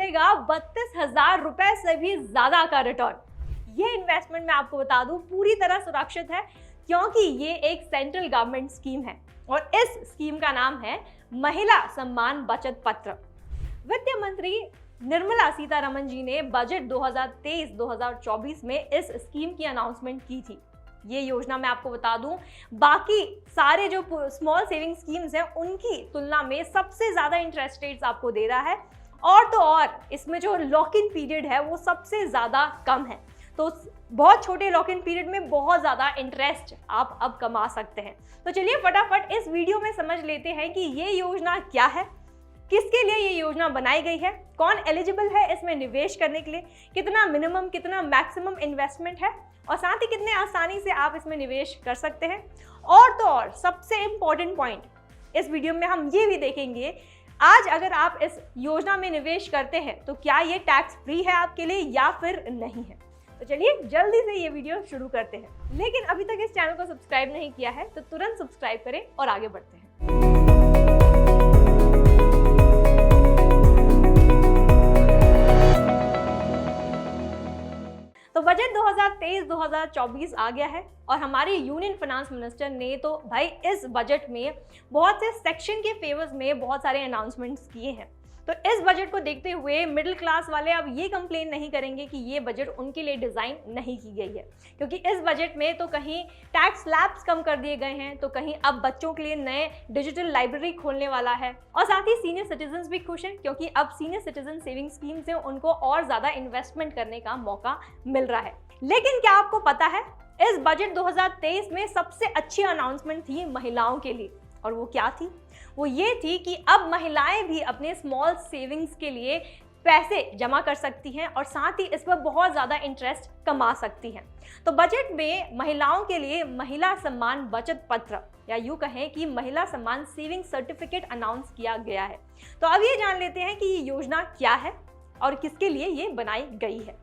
मिलेगा 32,000 रुपए से भी ज्यादा का रिटर्न। ये इन्वेस्टमेंट मैं आपको बता दूं पूरी तरह सुरक्षित है, क्योंकि ये एक सेंट्रल गवर्नमेंट स्कीम है और इस स्कीम का नाम है महिला सम्मान बचत पत्र। वित्त मंत्री निर्मला सीतारमण जी ने बजट 2023-2024 में इस स्कीम की अनाउंसमेंट की थी। ये योजना मैं आपको बता दूं बाकी सारे जो स्मॉल सेविंग स्कीम्स हैं उनकी तुलना में सबसे ज्यादा इंटरेस्ट रेट्स आपको दे रहा है, और तो और इसमें जो लॉक इन पीरियड है वो सबसे ज्यादा कम है। तो बहुत छोटे लॉक इन पीरियड में बहुत ज्यादा इंटरेस्ट आप अब कमा सकते हैं। तो चलिए फटाफट इस वीडियो में समझ लेते हैं कि ये योजना क्या है, किसके लिए ये योजना बनाई गई है, कौन एलिजिबल है इसमें निवेश करने के लिए, कितना मिनिमम कितना मैक्सिमम इन्वेस्टमेंट है, और साथ ही कितने आसानी से आप इसमें निवेश कर सकते हैं। और तो और सबसे इंपॉर्टेंट पॉइंट इस वीडियो में हम ये भी देखेंगे, आज अगर आप इस योजना में निवेश करते हैं तो क्या ये टैक्स फ्री है आपके लिए या फिर नहीं है। तो चलिए जल्दी से ये वीडियो शुरू करते हैं। लेकिन अभी तक इस चैनल को सब्सक्राइब नहीं किया है तो तुरंत सब्सक्राइब करें और आगे बढ़ते हैं। तो बजट 2023-2024 आ गया है और हमारे यूनियन फाइनेंस मिनिस्टर ने तो भाई इस बजट में बहुत से सेक्शन के फेवर्स में बहुत सारे अनाउंसमेंट्स किए हैं। तो इस बजट को देखते हुए मिडिल क्लास वाले अब ये कंप्लेन नहीं करेंगे कि ये बजट उनके लिए डिज़ाइन नहीं की गई है, क्योंकि इस बजट में तो कहीं टैक्स स्लैब्स कम कर दिए गए हैं, तो कहीं अब बच्चों के लिए नए डिजिटल लाइब्रेरी खोलने वाला है, और साथ ही सीनियर सिटीजन्स भी खुश हैं क्योंकि अब सीनियर सिटीजन सेविंग स्कीम से उनको और ज़्यादा इन्वेस्टमेंट करने का मौका मिल रहा है। लेकिन क्या आपको पता है इस बजट 2023 में सबसे अच्छी अनाउंसमेंट थी महिलाओं के लिए, और वो क्या थी? वो ये थी कि अब महिलाएं भी अपने स्मॉल सेविंग्स के लिए पैसे जमा कर सकती हैं और साथ ही इस पर बहुत ज़्यादा इंटरेस्ट कमा सकती हैं। तो बजट में महिलाओं के लिए महिला सम्मान बचत पत्र, या यूँ कहें कि महिला सम्मान सेविंग सर्टिफिकेट अनाउंस किया गया है। तो अब ये जान लेते हैं कि ये योजना क्या है और किसके लिए ये बनाई गई है।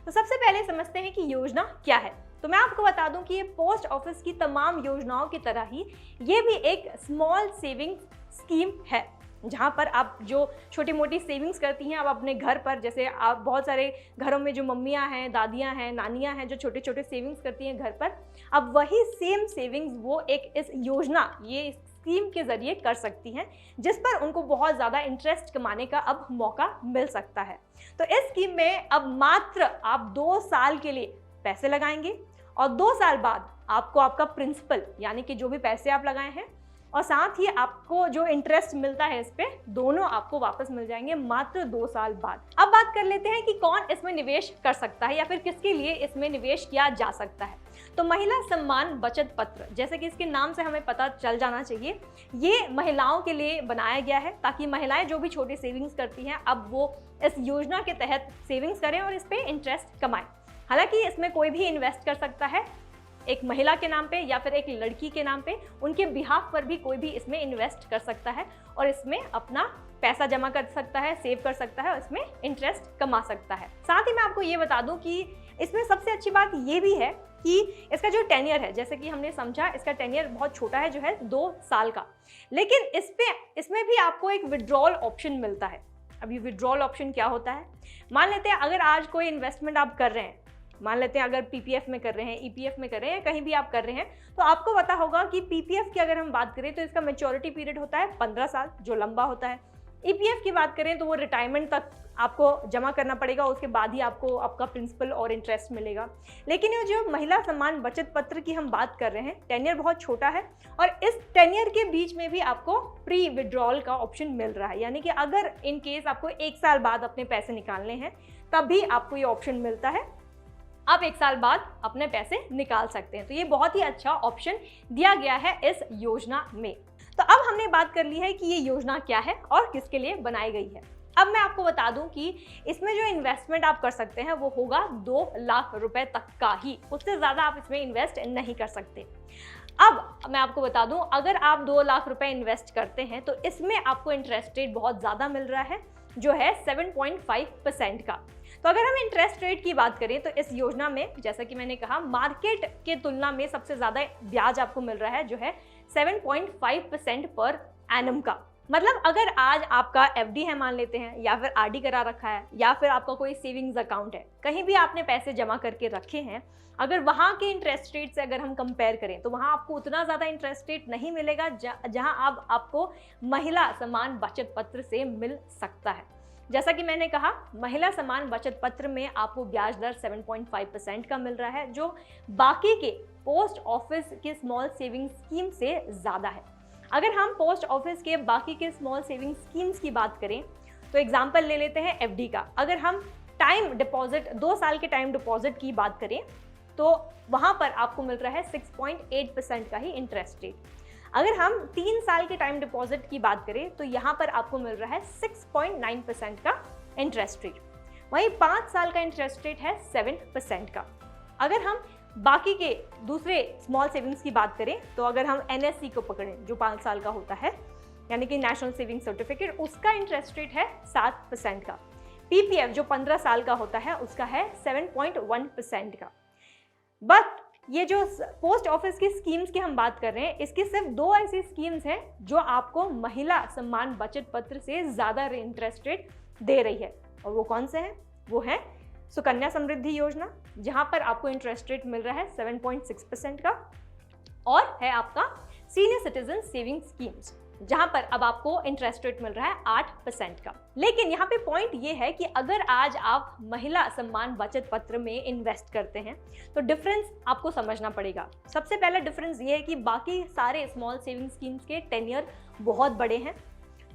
तो सबसे पहले समझते हैं कि योजना क्या है। तो मैं आपको बता दूं कि ये पोस्ट ऑफिस की तमाम योजनाओं की तरह ही ये भी एक स्मॉल सेविंग स्कीम है, जहां पर आप जो छोटी मोटी सेविंग्स करती हैं आप अपने घर पर, जैसे आप बहुत सारे घरों में जो मम्मियां हैं, दादियां हैं, नानियां हैं जो छोटे छोटे सेविंग्स करती हैं घर पर, अब वही सेम सेविंग्स वो एक इस योजना ये स्कीम के जरिए कर सकती हैं, जिस पर उनको बहुत ज़्यादा इंटरेस्ट कमाने का अब मौका मिल सकता है। तो इस स्कीम में अब मात्र आप 2 साल के लिए पैसे लगाएंगे और 2 साल बाद आपको आपका प्रिंसिपल यानी कि जो भी पैसे आप लगाए हैं और साथ ही आपको जो इंटरेस्ट मिलता है इस पे, दोनों आपको वापस मिल जाएंगे मात्र 2 साल बाद। अब बात कर लेते हैं कि कौन इसमें निवेश कर सकता है या फिर किसके लिए इसमें निवेश किया जा सकता है। तो महिला सम्मान बचत पत्र, जैसे कि इसके नाम से हमें पता चल जाना चाहिए, ये महिलाओं के लिए बनाया गया है ताकि महिलाएं जो भी छोटी सेविंग्स करती हैं अब वो इस योजना के तहत सेविंग्स करें और इस पे इंटरेस्ट कमाएं। हालांकि इसमें कोई भी इन्वेस्ट कर सकता है, एक महिला के नाम पे या फिर एक लड़की के नाम पे, उनके बिहाफ पर भी कोई भी इसमें इन्वेस्ट कर सकता है और इसमें अपना पैसा जमा कर सकता है, सेव कर सकता है और इसमें इंटरेस्ट कमा सकता है। साथ ही मैं आपको ये बता दूं कि इसमें सबसे अच्छी बात ये भी है कि इसका जो टेन्योर है, जैसे कि हमने समझा इसका टेन्योर बहुत छोटा है जो है 2 साल का, लेकिन इसमें भी आपको एक विड्रॉल ऑप्शन मिलता है। अभी विड्रॉल ऑप्शन क्या होता है, मान लेते हैं अगर आज कोई इन्वेस्टमेंट आप कर रहे हैं, मान लेते हैं अगर पीपीएफ में कर रहे हैं, ईपीएफ में कर रहे हैं, कहीं भी आप कर रहे हैं, तो आपको पता होगा कि पीपीएफ की अगर हम बात करें तो इसका मैच्योरिटी पीरियड होता है 15 साल, जो लंबा होता है। ईपीएफ की बात करें तो वो रिटायरमेंट तक आपको जमा करना पड़ेगा, उसके बाद ही आपको आपका प्रिंसिपल और इंटरेस्ट मिलेगा। लेकिन ये जो महिला सम्मान बचत पत्र की हम बात कर रहे हैं, टेन्योर बहुत छोटा है और इस टेन्योर के बीच में भी आपको प्री विड्रॉल का ऑप्शन मिल रहा है, यानी कि अगर इन केस आपको 1 साल बाद अपने पैसे निकालने हैं तब भी आपको ये ऑप्शन मिलता है, आप 1 साल बाद अपने पैसे निकाल सकते हैं। तो ये बहुत ही अच्छा ऑप्शन दिया गया है इस योजना में। तो अब हमने बात कर ली है कि ये योजना क्या है और किसके लिए बनाई गई है। अब मैं आपको बता दूं कि इसमें जो इन्वेस्टमेंट आप कर सकते हैं वो होगा 2 लाख रुपए तक का ही, उससे ज़्यादा आप इसमें इन्वेस्ट नहीं कर सकते। अब मैं आपको बता दूं, अगर आप 2 लाख रुपए इन्वेस्ट करते हैं तो इसमें आपको इंटरेस्ट रेट बहुत ज़्यादा मिल रहा है, जो है 7.5% का। तो अगर हम इंटरेस्ट रेट की बात करें तो इस योजना में, जैसा कि मैंने कहा, मार्केट के तुलना में सबसे ज़्यादा ब्याज आपको मिल रहा है, जो है 7.5% पर एनम का। मतलब अगर आज आपका एफडी है मान लेते हैं, या फिर आरडी करा रखा है, या फिर आपका कोई सेविंग्स अकाउंट है, कहीं भी आपने पैसे जमा करके रखे हैं, अगर वहाँ के इंटरेस्ट रेट से अगर हम कंपेयर करें तो वहाँ आपको उतना ज़्यादा इंटरेस्ट रेट नहीं मिलेगा जहाँ आपको महिला सम्मान बचत पत्र से मिल सकता है। जैसा कि मैंने कहा, महिला सम्मान बचत पत्र में आपको ब्याज दर 7.5% का मिल रहा है, जो बाकी के पोस्ट ऑफिस के स्मॉल सेविंग स्कीम से ज़्यादा है। अगर हम पोस्ट ऑफिस के बाकी के स्मॉल सेविंग स्कीम्स की बात करें तो एग्जांपल ले लेते हैं एफडी का। अगर हम टाइम डिपॉजिट 2 साल के टाइम डिपॉजिट की बात करें तो वहाँ पर आपको मिल रहा है 6.8% का ही इंटरेस्ट रेट। अगर हम 3 साल के टाइम डिपॉजिट की बात करें तो यहाँ पर आपको मिल रहा है 6.9% का इंटरेस्ट रेट। वहीं 5 साल का इंटरेस्ट रेट है 7% का। अगर हम बाकी के दूसरे स्मॉल सेविंग्स की बात करें तो अगर हम एनएससी को पकड़ें जो 5 साल का होता है, यानी कि नेशनल सेविंग सर्टिफिकेट, उसका इंटरेस्ट रेट है 7% का। पीपीएफ जो 15 साल का होता है उसका है 7.1% का। बट ये जो पोस्ट ऑफिस की स्कीम्स की हम बात कर रहे हैं, इसकी सिर्फ 2 ऐसी स्कीम्स हैं जो आपको महिला सम्मान बचत पत्र से ज़्यादा इंटरेस्ट रेट दे रही है। और वो कौन से हैं? वो है सुकन्या समृद्धि योजना, जहां पर आपको इंटरेस्ट रेट मिल रहा है 7.6% का, और है आपका सीनियर सिटीजन सेविंग स्कीम्स, जहां पर अब आपको इंटरेस्ट रेट मिल रहा है 8% का। लेकिन यहाँ पे पॉइंट ये है कि अगर आज आप महिला सम्मान बचत पत्र में इन्वेस्ट करते हैं तो डिफरेंस आपको समझना पड़ेगा। सबसे पहला डिफरेंस ये है कि बाकी सारे स्मॉल सेविंग स्कीम्स के टेन्योर बहुत बड़े हैं।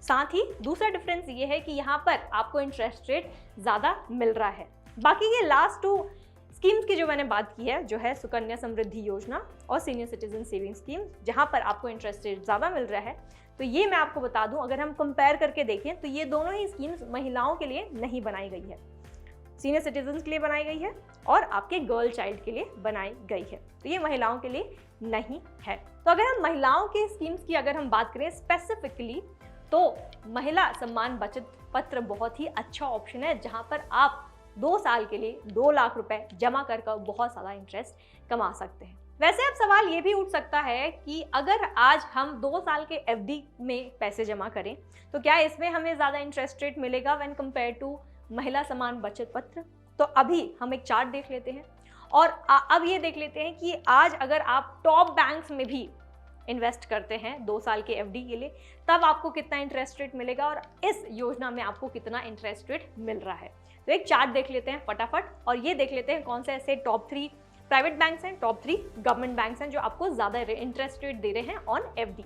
साथ ही दूसरा डिफरेंस ये है कि यहाँ पर आपको इंटरेस्ट रेट ज़्यादा मिल रहा है। बाकी ये लास्ट 2 स्कीम्स की जो मैंने बात की है, जो है सुकन्या समृद्धि योजना और सीनियर सिटीजन सेविंग स्कीम, जहां पर आपको इंटरेस्ट रेट ज़्यादा मिल रहा है, तो ये मैं आपको बता दूं, अगर हम कंपेयर करके देखें तो ये दोनों ही स्कीम्स महिलाओं के लिए नहीं बनाई गई है। सीनियर सिटीजन के लिए बनाई गई है और आपके गर्ल चाइल्ड के लिए बनाई गई है, तो ये महिलाओं के लिए नहीं है। तो अगर हम महिलाओं के स्कीम्स की अगर हम बात करें स्पेसिफिकली, तो महिला सम्मान बचत पत्र बहुत ही अच्छा ऑप्शन है, जहां पर आप 2 साल के लिए 2 लाख रुपए जमा कर बहुत सारा इंटरेस्ट कमा सकते हैं। वैसे अब सवाल ये भी उठ सकता है कि अगर आज हम 2 साल के एफडी में पैसे जमा करें तो क्या इसमें हमें ज़्यादा इंटरेस्ट रेट मिलेगा व्हेन कंपेयर टू महिला सम्मान बचत पत्र? तो अभी हम एक चार्ट देख लेते हैं और अब ये देख लेते हैं कि आज अगर आप टॉप बैंक्स में भी इन्वेस्ट करते हैं 2 साल के एफडी के लिए, तब आपको कितना इंटरेस्ट रेट मिलेगा और इस योजना में आपको कितना इंटरेस्ट रेट मिल रहा है। तो एक चार्ट देख लेते हैं फटाफट और ये देख लेते हैं कौन से ऐसे टॉप 3 प्राइवेट बैंक्स हैं, टॉप 3 गवर्नमेंट बैंक्स हैं जो आपको ज़्यादा इंटरेस्ट रेट दे रहे हैं ऑन एफडी।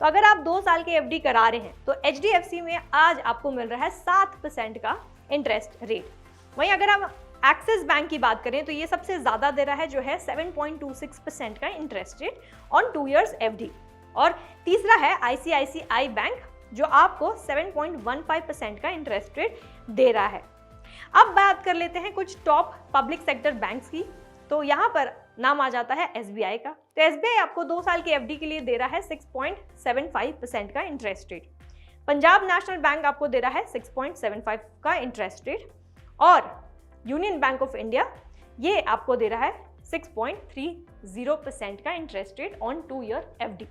तो अगर आप 2 साल के एफडी करा रहे हैं तो एचडीएफसी में आज आपको मिल रहा है 7% का इंटरेस्ट रेट। वहीं अगर हम एक्सिस बैंक की बात करें तो ये सबसे ज़्यादा दे रहा है, जो है 7.26% का interest rate on 2 years FD. और तीसरा है आईसीआईसीआई बैंक जो आपको 7.15% का इंटरेस्ट रेट दे रहा है। अब बात कर लेते हैं कुछ टॉप पब्लिक सेक्टर बैंक्स की, तो यहाँ पर नाम आ जाता है एसबीआई का। तो एसबीआई आपको 2 साल की एफडी के लिए दे रहा है 6.75% का interest rate. Punjab national bank आपको दे रहा है 6.75 का इंटरेस्ट रेट, और यूनियन बैंक ऑफ इंडिया ये आपको दे रहा है 6.30% का interest rate on 2 year FD.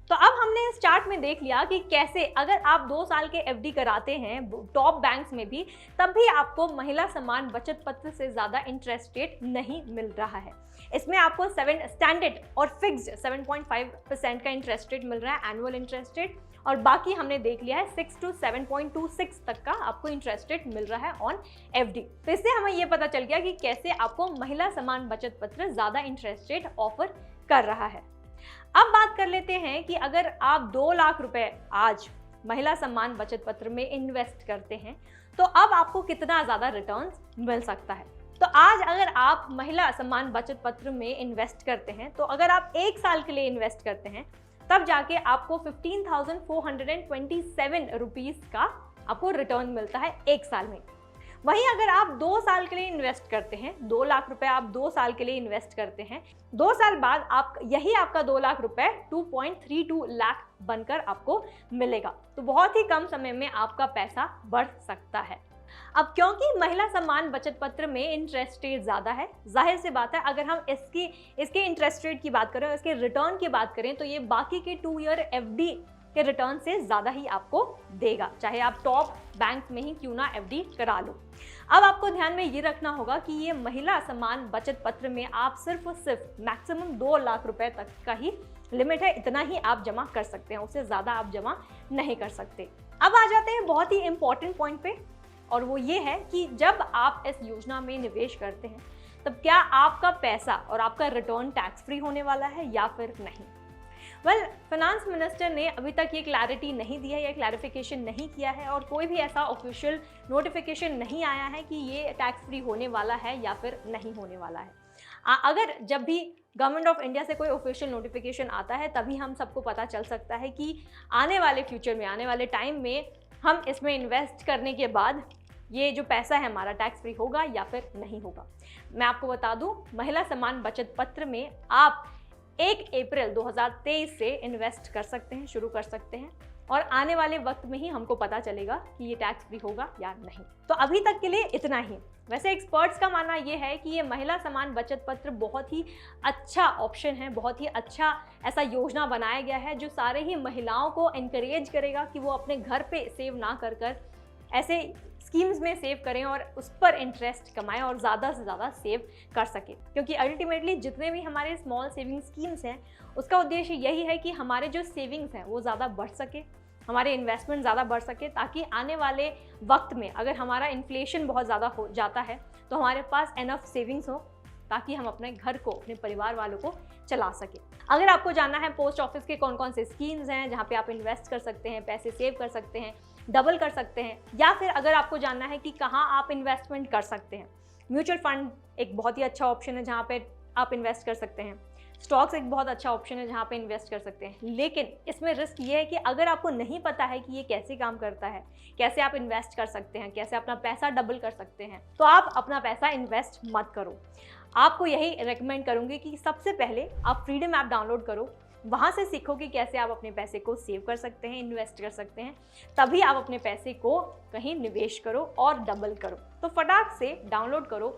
तो अब हमने इस चार्ट में देख लिया कि कैसे अगर आप 2 साल के एफडी कराते हैं टॉप बैंक्स में भी, तब भी आपको महिला सम्मान बचत पत्र से ज़्यादा इंटरेस्ट रेट नहीं मिल रहा है। इसमें आपको स्टैंडर्ड और फिक्स्ड 7.5% का इंटरेस्ट रेट मिल रहा है एनुअल इंटरेस्ट रेट, और बाकी हमने देख लिया है 6 to 7.26 तक का आपको इंटरेस्ट रेट मिल रहा है ऑन एफडी। तो इससे हमें ये पता चल गया कि कैसे आपको महिला सम्मान बचत पत्र ज़्यादा इंटरेस्ट रेट ऑफर कर रहा है। अब बात कर लेते हैं कि अगर आप 2 लाख रुपए आज महिला सम्मान बचत पत्र में इन्वेस्ट करते हैं तो अब आपको कितना ज़्यादा रिटर्न्स मिल सकता है। तो आज अगर आप महिला सम्मान बचत पत्र में इन्वेस्ट करते हैं, तो अगर आप 1 साल के लिए इन्वेस्ट करते हैं तब जाके आपको 15,427 रुपीज़ का आपको रिटर्न मिलता है 1 साल में। वहीं अगर आप 2 साल के लिए इन्वेस्ट करते हैं, 2 लाख रुपए आप 2 साल के लिए इन्वेस्ट करते हैं, 2 साल बाद आपका 2 लाख रुपए 2.32 लाख बनकर आपको मिलेगा। तो बहुत ही कम समय में आपका पैसा बढ़ सकता है। अब क्योंकि महिला सम्मान बचत पत्र में इंटरेस्ट रेट ज़्यादा है, जाहिर सी बात है अगर हम इसके इंटरेस्ट रेट की बात करें, इसके रिटर्न की बात करें, तो ये बाकी के 2 ईयर एफडी के रिटर्न से ज़्यादा ही आपको देगा, चाहे आप टॉप बैंक में ही क्यों ना एफडी करा लो। अब आपको ध्यान में ये रखना होगा कि ये महिला सम्मान बचत पत्र में आप सिर्फ और सिर्फ मैक्सिमम 2 लाख रुपए तक का ही लिमिट है, इतना ही आप जमा कर सकते हैं, उससे ज़्यादा आप जमा नहीं कर सकते। अब आ जाते हैं बहुत ही इंपॉर्टेंट पॉइंट पे, और वो ये है कि जब आप इस योजना में निवेश करते हैं तब क्या आपका पैसा और आपका रिटर्न टैक्स फ्री होने वाला है या फिर नहीं। फाइनेंस मिनिस्टर ने अभी तक ये क्लैरिटी नहीं दी है या क्लैरिफिकेशन नहीं किया है, और कोई भी ऐसा ऑफिशियल नोटिफिकेशन नहीं आया है कि ये टैक्स फ्री होने वाला है या फिर नहीं होने वाला है। अगर जब भी गवर्नमेंट ऑफ इंडिया से कोई ऑफिशियल नोटिफिकेशन आता है तभी हम सबको पता चल सकता है कि आने वाले फ्यूचर में, आने वाले टाइम में हम इसमें इन्वेस्ट करने के बाद ये जो पैसा है हमारा टैक्स फ्री होगा या फिर नहीं होगा। मैं आपको बता दूं, महिला सम्मान बचत पत्र में आप 1 अप्रैल 2023 से इन्वेस्ट कर सकते हैं, शुरू कर सकते हैं, और आने वाले वक्त में ही हमको पता चलेगा कि ये टैक्स फ्री होगा या नहीं। तो अभी तक के लिए इतना ही। वैसे एक्सपर्ट्स का मानना ये है कि ये महिला सम्मान बचत पत्र बहुत ही अच्छा ऑप्शन है, बहुत ही अच्छा ऐसा योजना बनाया गया है जो सारे ही महिलाओं को एनकरेज करेगा कि वो अपने घर पे सेव ना कर ऐसे स्कीम्स में सेव करें और उस पर इंटरेस्ट कमाएं और ज़्यादा से ज़्यादा सेव कर सकें, क्योंकि अल्टीमेटली जितने भी हमारे स्मॉल सेविंग स्कीम्स हैं उसका उद्देश्य यही है कि हमारे जो सेविंग्स हैं वो ज़्यादा बढ़ सके, हमारे इन्वेस्टमेंट ज़्यादा बढ़ सके, ताकि आने वाले वक्त में अगर हमारा इन्फ्लेशन बहुत ज़्यादा हो जाता है तो हमारे पास एनफ सेविंग्स हो ताकि हम अपने घर को, अपने परिवार वालों को चला सके। अगर आपको जानना है पोस्ट ऑफिस के कौन कौन से स्कीम्स हैं जहाँ पे आप इन्वेस्ट कर सकते हैं, पैसे सेव कर सकते हैं, डबल कर सकते हैं, या फिर अगर आपको जानना है कि कहाँ आप इन्वेस्टमेंट कर सकते हैं, म्यूचुअल फंड एक बहुत ही अच्छा ऑप्शन है जहाँ पे आप इन्वेस्ट कर सकते हैं, स्टॉक्स एक बहुत अच्छा ऑप्शन है जहाँ पे इन्वेस्ट कर सकते हैं। लेकिन इसमें रिस्क ये है कि अगर आपको नहीं पता है कि ये कैसे काम करता है, कैसे आप इन्वेस्ट कर सकते हैं, कैसे अपना पैसा डबल कर सकते हैं, तो आप अपना पैसा इन्वेस्ट मत करो। आपको यही रेकमेंड करूँगी कि सबसे पहले आप फ्रीडम ऐप डाउनलोड करो, वहाँ से सीखो कि कैसे आप अपने पैसे को सेव कर सकते हैं, इन्वेस्ट कर सकते हैं, तभी आप अपने पैसे को कहीं निवेश करो और डबल करो। तो फटाक से डाउनलोड करो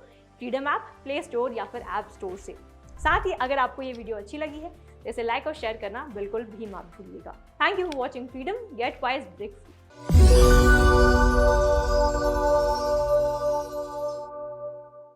फ्रीडम ऐप प्ले स्टोर या फिर ऐप स्टोर से। साथ ही अगर आपको ये वीडियो अच्छी लगी है तो इसे लाइक और शेयर करना बिल्कुल भी मत भूलिएगा। Thank you for watching freedom, get wise break free.